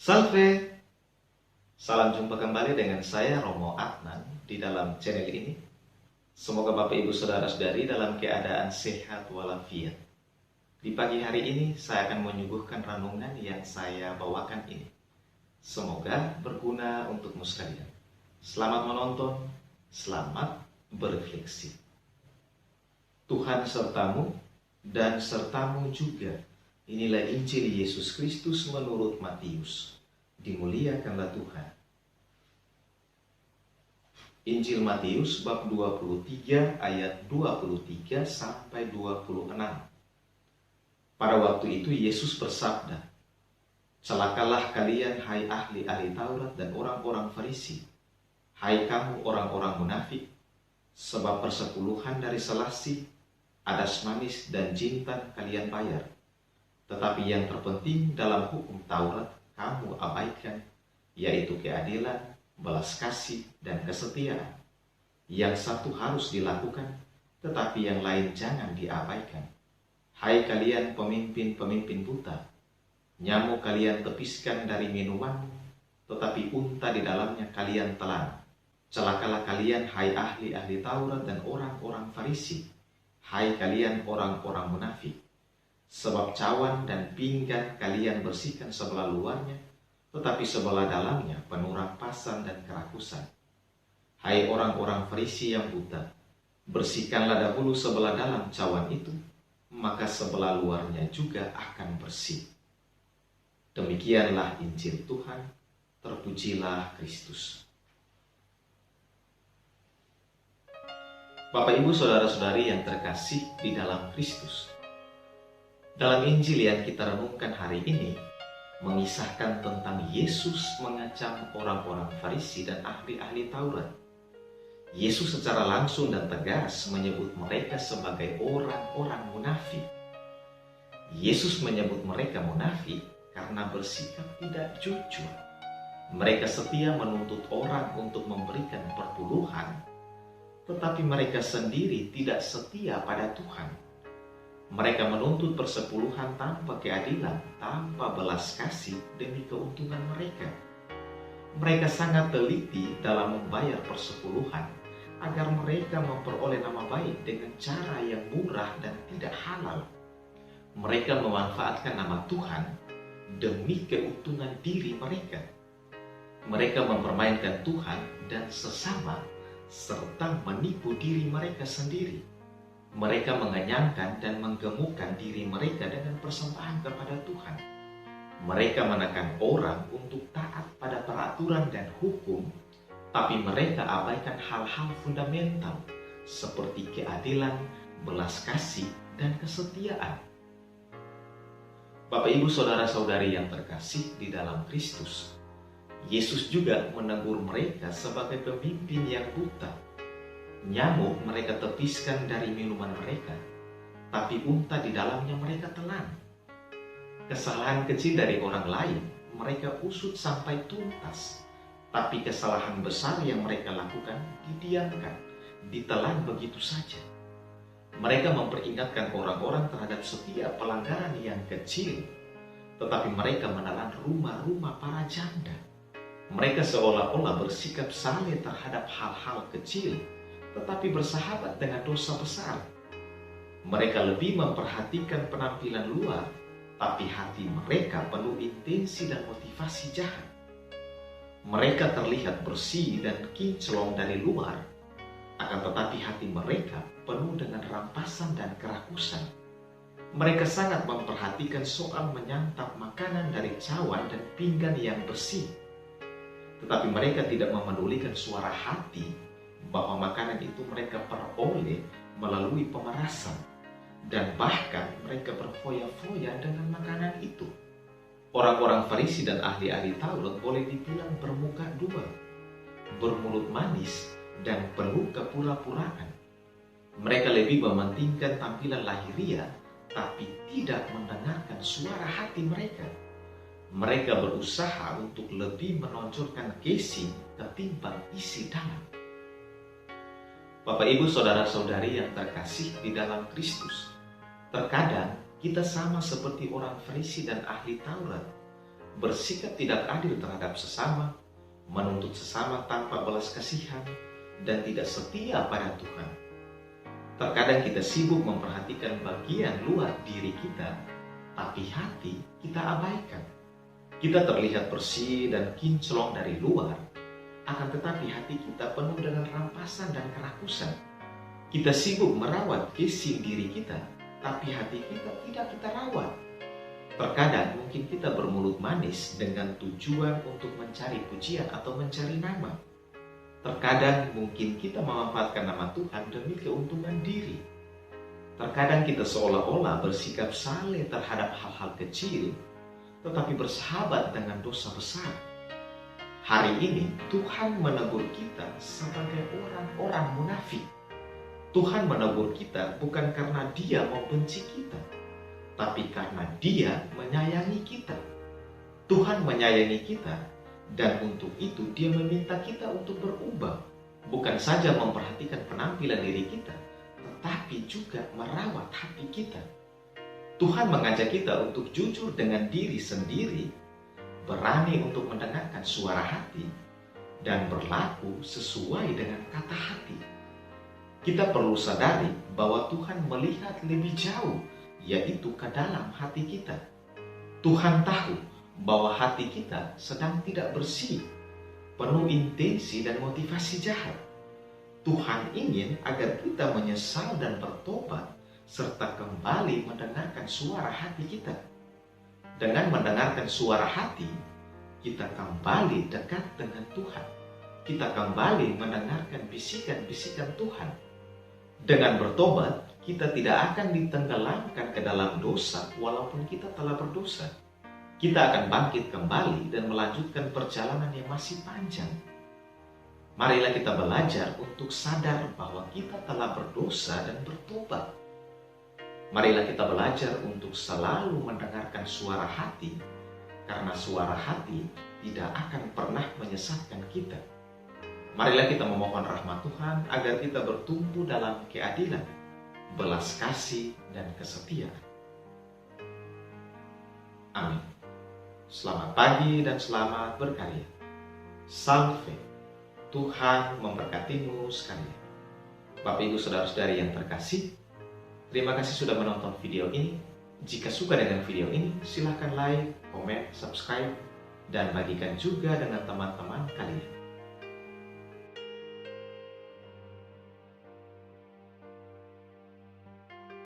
Salve, salam jumpa kembali dengan saya Romo Adnan di dalam channel ini. Semoga Bapak Ibu Saudara-saudari dalam keadaan sehat walafiat. Di pagi hari ini saya akan menyuguhkan renungan yang saya bawakan ini. Semoga berguna untukmu sekalian. Selamat menonton, selamat berefleksi. Tuhan sertamu dan sertamu juga. Inilah Injil Yesus Kristus menurut Matius. Dimuliakanlah Tuhan. Injil Matius bab 23 ayat 23 sampai 26. Pada waktu itu Yesus bersabda, "Celakalah kalian hai ahli-ahli Taurat dan orang-orang Farisi, hai kamu orang-orang munafik, sebab persepuluhan dari selasih, adas manis dan jintan kalian bayar. Tetapi yang terpenting dalam hukum Taurat kamu abaikan, yaitu keadilan, belas kasih, dan kesetiaan. Yang satu harus dilakukan, tetapi yang lain jangan diabaikan. Hai kalian pemimpin-pemimpin buta, nyamuk kalian tepiskan dari minumanmu, tetapi unta di dalamnya kalian telan. Celakalah kalian hai ahli-ahli Taurat dan orang-orang Farisi, hai kalian orang-orang munafik. Sebab cawan dan pinggan kalian bersihkan sebelah luarnya, tetapi sebelah dalamnya penuh rampasan dan kerakusan. Hai orang-orang Farisi yang buta, bersihkanlah dahulu sebelah dalam cawan itu, maka sebelah luarnya juga akan bersih." Demikianlah Injil Tuhan, terpujilah Kristus. Bapak Ibu Saudara-saudari yang terkasih di dalam Kristus, dalam Injil yang kita renungkan hari ini, mengisahkan tentang Yesus mengacam orang-orang Farisi dan ahli-ahli Taurat. Yesus secara langsung dan tegas menyebut mereka sebagai orang-orang munafik. Yesus menyebut mereka munafik karena bersikap tidak jujur. Mereka setia menuntut orang untuk memberikan perpuluhan, tetapi mereka sendiri tidak setia pada Tuhan. Mereka menuntut persepuluhan tanpa keadilan, tanpa belas kasih demi keuntungan mereka. Mereka sangat teliti dalam membayar persepuluhan agar mereka memperoleh nama baik dengan cara yang murah dan tidak halal. Mereka memanfaatkan nama Tuhan demi keuntungan diri mereka. Mereka mempermainkan Tuhan dan sesama serta menipu diri mereka sendiri. Mereka mengenyangkan dan menggemukkan diri mereka dengan persembahan kepada Tuhan. Mereka menekan orang untuk taat pada peraturan dan hukum, tapi mereka abaikan hal-hal fundamental seperti keadilan, belas kasih, dan kesetiaan. Bapak Ibu Saudara-saudari yang terkasih di dalam Kristus, Yesus juga menegur mereka sebagai pemimpin yang buta. Nyamuk mereka tepiskan dari minuman mereka, tapi unta di dalamnya mereka telan. Kesalahan kecil dari orang lain mereka usut sampai tuntas, tapi kesalahan besar yang mereka lakukan didiamkan, ditelan begitu saja. Mereka memperingatkan orang-orang terhadap setiap pelanggaran yang kecil, tetapi mereka menelan rumah-rumah para janda. Mereka seolah-olah bersikap saleh terhadap hal-hal kecil, tetapi bersahabat dengan dosa besar. Mereka lebih memperhatikan penampilan luar, tapi hati mereka penuh intensi dan motivasi jahat. Mereka terlihat bersih dan kinclong dari luar, akan tetapi hati mereka penuh dengan rampasan dan kerakusan. Mereka sangat memperhatikan soal menyantap makanan dari cawan dan pinggan yang bersih, tetapi mereka tidak memedulikan suara hati bahwa makanan itu mereka peroleh melalui pemerasan, dan bahkan mereka berfoya-foya dengan makanan itu. Orang-orang Farisi dan ahli-ahli Taurat boleh dibilang bermuka dua, bermulut manis, dan penuh kepura-puraan. Mereka lebih mementingkan tampilan lahiriah, tapi tidak mendengarkan suara hati mereka. Mereka berusaha untuk lebih menonjolkan casing ketimbang isi dalam. Bapak Ibu Saudara-saudari yang terkasih di dalam Kristus, terkadang kita sama seperti orang Farisi dan ahli Taurat. bersikap tidak adil terhadap sesama, menuntut sesama tanpa belas kasihan, dan tidak setia pada Tuhan. Terkadang kita sibuk memperhatikan bagian luar diri kita, tapi hati kita abaikan. Kita terlihat bersih dan kinclong dari luar, akan tetapi hati kita penuh dengan rampasan dan kerakusan. Kita sibuk merawat casing diri kita, tapi hati kita tidak kita rawat. Terkadang mungkin kita bermulut manis dengan tujuan untuk mencari pujian atau mencari nama. Terkadang mungkin kita memanfaatkan nama Tuhan demi keuntungan diri. Terkadang kita seolah-olah bersikap saleh terhadap hal-hal kecil, tetapi bersahabat dengan dosa besar. Hari ini Tuhan menegur kita sebagai orang-orang munafik. Tuhan menegur kita bukan karena Dia membenci kita, tapi karena Dia menyayangi kita. Tuhan menyayangi kita, dan untuk itu Dia meminta kita untuk berubah. Bukan saja memperhatikan penampilan diri kita, tetapi juga merawat hati kita. Tuhan mengajak kita untuk jujur dengan diri sendiri, berani untuk mendengarkan suara hati, dan berlaku sesuai dengan kata hati. Kita perlu sadari bahwa Tuhan melihat lebih jauh, yaitu ke dalam hati kita. Tuhan tahu bahwa hati kita sedang tidak bersih, penuh intensi dan motivasi jahat. Tuhan ingin agar kita menyesal dan bertobat, serta kembali mendengarkan suara hati kita. Dengan mendengarkan suara hati, kita kembali dekat dengan Tuhan. Kita kembali mendengarkan bisikan-bisikan Tuhan. Dengan bertobat, kita tidak akan ditenggelamkan ke dalam dosa walaupun kita telah berdosa. Kita akan bangkit kembali dan melanjutkan perjalanan yang masih panjang. Marilah kita belajar untuk sadar bahwa kita telah berdosa dan bertobat. Marilah kita belajar untuk selalu mendengarkan suara hati, karena suara hati tidak akan pernah menyesatkan kita. Marilah kita memohon rahmat Tuhan agar kita bertumbuh dalam keadilan, belas kasih, dan kesetiaan. Amin. Selamat pagi dan selamat berkarya. Salve, Tuhan memberkatimu sekalian. Bapak Ibu Saudara-saudari yang terkasih, terima kasih sudah menonton video ini. Jika suka dengan video ini, silahkan like, komen, subscribe, dan bagikan juga dengan teman-teman kalian.